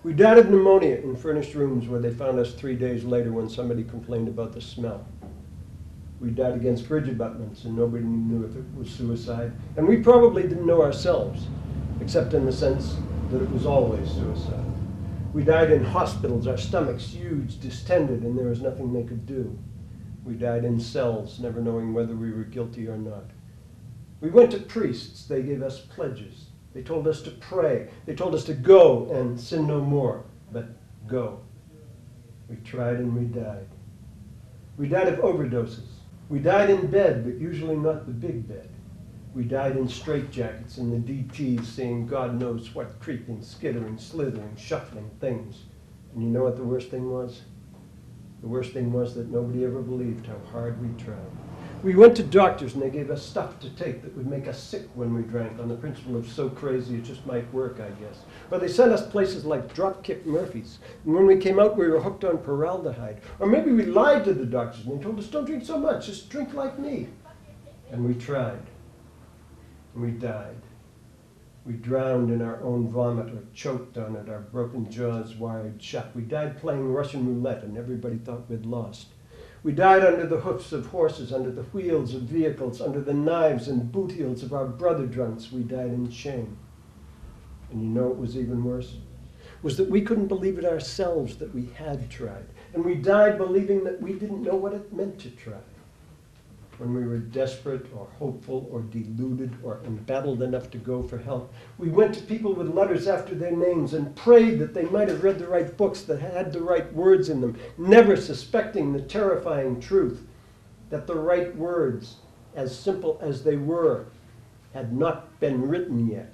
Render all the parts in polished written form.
We died of pneumonia in furnished rooms where they found us 3 days later when somebody complained about the smell. We died against bridge abutments and nobody knew if it was suicide. And we probably didn't know ourselves, except in the sense that it was always suicide. We died in hospitals, our stomachs huge, distended, and there was nothing they could do. We died in cells, never knowing whether we were guilty or not. We went to priests, they gave us pledges. They told us to pray. They told us to go and sin no more, but go. We tried and we died. We died of overdoses. We died in bed, but usually not the big bed. We died in straitjackets in the DTs, seeing God knows what creeping, skittering, slithering, shuffling things. And you know what the worst thing was? The worst thing was that nobody ever believed how hard we tried. We went to doctors and they gave us stuff to take that would make us sick when we drank on the principle of so crazy it just might work, I guess. Or they sent us places like Dropkick Murphy's. And when we came out, we were hooked on formaldehyde. Or maybe we lied to the doctors and they told us, don't drink so much, just drink like me. And we tried. And we died. We drowned in our own vomit or choked on it, our broken jaws wired shut. We died playing Russian roulette and everybody thought we'd lost. We died under the hoofs of horses, under the wheels of vehicles, under the knives and boot heels of our brother drunks. We died in shame. And you know what was even worse? Was that we couldn't believe it ourselves that we had tried. And we died believing that we didn't know what it meant to try. When we were desperate or hopeful or deluded or embattled enough to go for help, we went to people with letters after their names and prayed that they might have read the right books that had the right words in them, never suspecting the terrifying truth that the right words, as simple as they were, had not been written yet.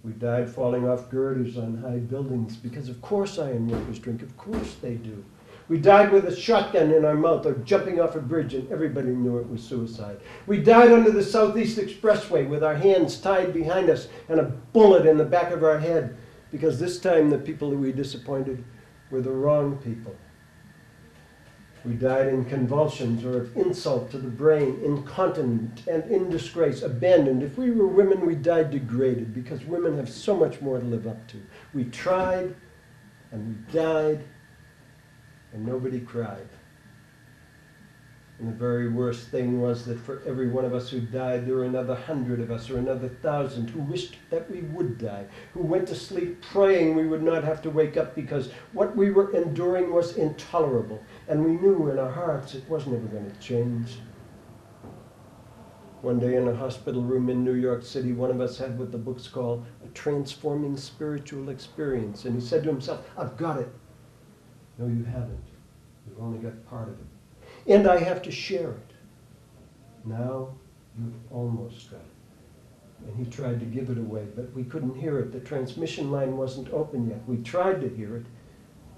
We died falling off girders on high buildings because of course iron workers drink, of course they do. We died with a shotgun in our mouth or jumping off a bridge and everybody knew it was suicide. We died under the Southeast Expressway with our hands tied behind us and a bullet in the back of our head because this time the people who we disappointed were the wrong people. We died in convulsions or of insult to the brain, incontinent and in disgrace, abandoned. If we were women, we died degraded because women have so much more to live up to. We tried and we died and nobody cried. And the very worst thing was that for every one of us who died, there were another 100 of us or another 1,000 who wished that we would die, who went to sleep praying we would not have to wake up because what we were enduring was intolerable. And we knew in our hearts it wasn't ever going to change. One day in a hospital room in New York City, one of us had what the books call a transforming spiritual experience. And he said to himself, I've got it. No, you haven't. You've only got part of it. And I have to share it. Now you've almost got it. And he tried to give it away, but we couldn't hear it. The transmission line wasn't open yet. We tried to hear it.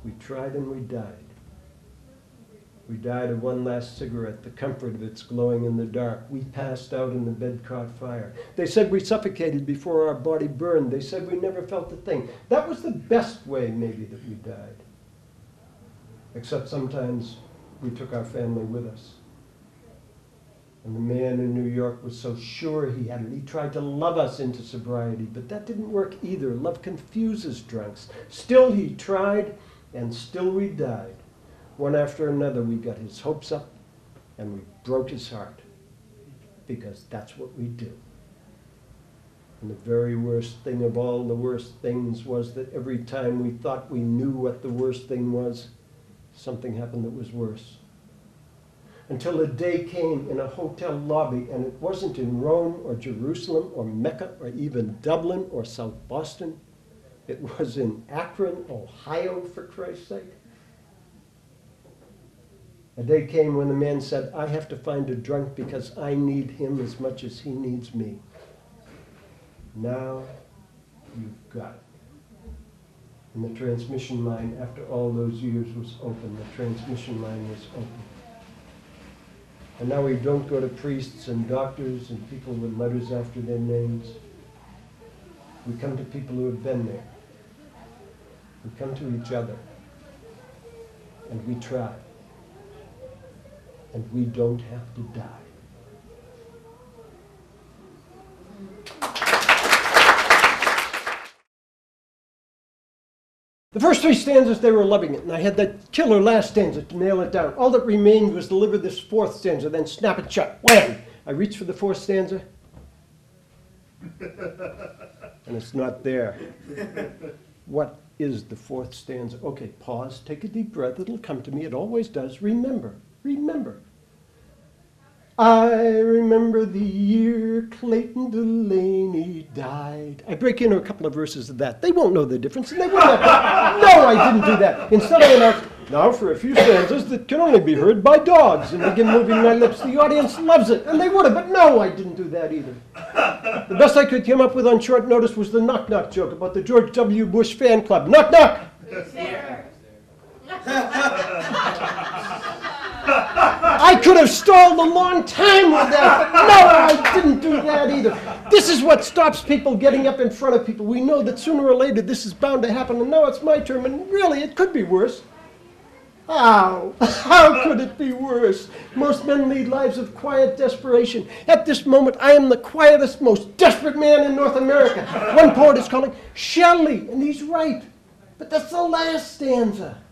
We tried and we died. We died of one last cigarette, the comfort of its glowing in the dark. We passed out and the bed caught fire. They said we suffocated before our body burned. They said we never felt a thing. That was the best way, maybe, that we died. Except sometimes we took our family with us. And the man in New York was so sure he had it. He tried to love us into sobriety, but that didn't work either. Love confuses drunks. Still he tried, and still we died. One after another, we got his hopes up, and we broke his heart, because that's what we do. And the very worst thing of all the worst things was that every time we thought we knew what the worst thing was, something happened that was worse. Until a day came in a hotel lobby, and it wasn't in Rome or Jerusalem or Mecca or even Dublin or South Boston. It was in Akron, Ohio, for Christ's sake. A day came when the man said, I have to find a drunk because I need him as much as he needs me. Now you've got it. And the transmission line, after all those years, was open. The transmission line was open. And now we don't go to priests and doctors and people with letters after their names. We come to people who have been there. We come to each other. And we try. And we don't have to die. The first three stanzas, they were loving it, and I had that killer last stanza to nail it down. All that remained was deliver this fourth stanza, then snap it shut. Wham! I reached for the fourth stanza, and it's not there. What is the fourth stanza? Okay, pause, take a deep breath, it'll come to me, it always does. Remember, remember. I remember the year Clayton Delaney died. I break into a couple of verses of that. They won't know the difference, and they wouldn't have. No, I didn't do that. Instead I went out, now for a few stanzas that can only be heard by dogs, and begin moving my lips. The audience loves it, and they would have, but no, I didn't do that either. The best I could come up with on short notice was the knock-knock joke about the George W. Bush fan club. Knock-knock! I could have stalled a long time with that, but no, I didn't do that either. This is what stops people getting up in front of people. We know that sooner or later this is bound to happen, and now it's my turn, and really, it could be worse. How? How could it be worse? Most men lead lives of quiet desperation. At this moment, I am the quietest, most desperate man in North America. One poet is calling Shelley, and he's right. But that's the last stanza.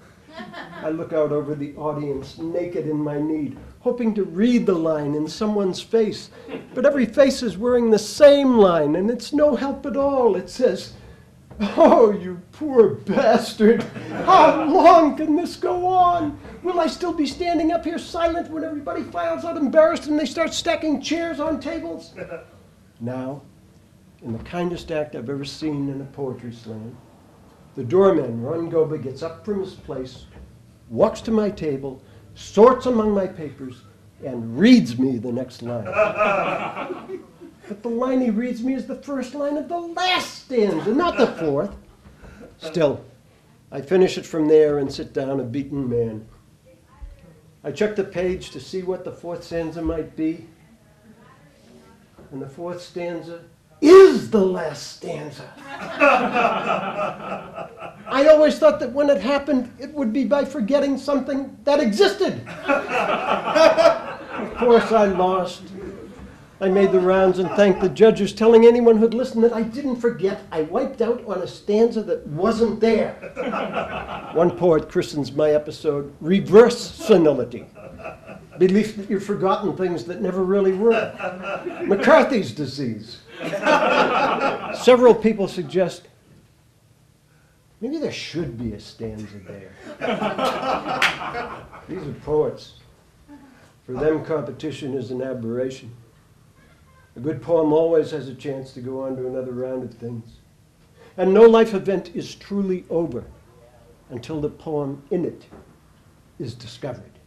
I look out over the audience, naked in my need, hoping to read the line in someone's face. But every face is wearing the same line, and it's no help at all. It says, "Oh, you poor bastard. How long can this go on? Will I still be standing up here silent when everybody files out embarrassed and they start stacking chairs on tables?" Now, in the kindest act I've ever seen in a poetry slam, the doorman, Ron Goba, gets up from his place, walks to my table, sorts among my papers, and reads me the next line. But the line he reads me is the first line of the last stanza, not the fourth. Still, I finish it from there and sit down a beaten man. I check the page to see what the fourth stanza might be, and the fourth stanza is the last stanza. I always thought that when it happened, it would be by forgetting something that existed. Of course, I lost. I made the rounds and thanked the judges, telling anyone who'd listened that I didn't forget. I wiped out on a stanza that wasn't there. One poet christens my episode reverse senility. Belief that you've forgotten things that never really were. McCarthy's disease. Several people suggest maybe there should be a stanza there. These are poets. For them, competition is an aberration. A good poem always has a chance to go on to another round of things. And no life event is truly over until the poem in it is discovered.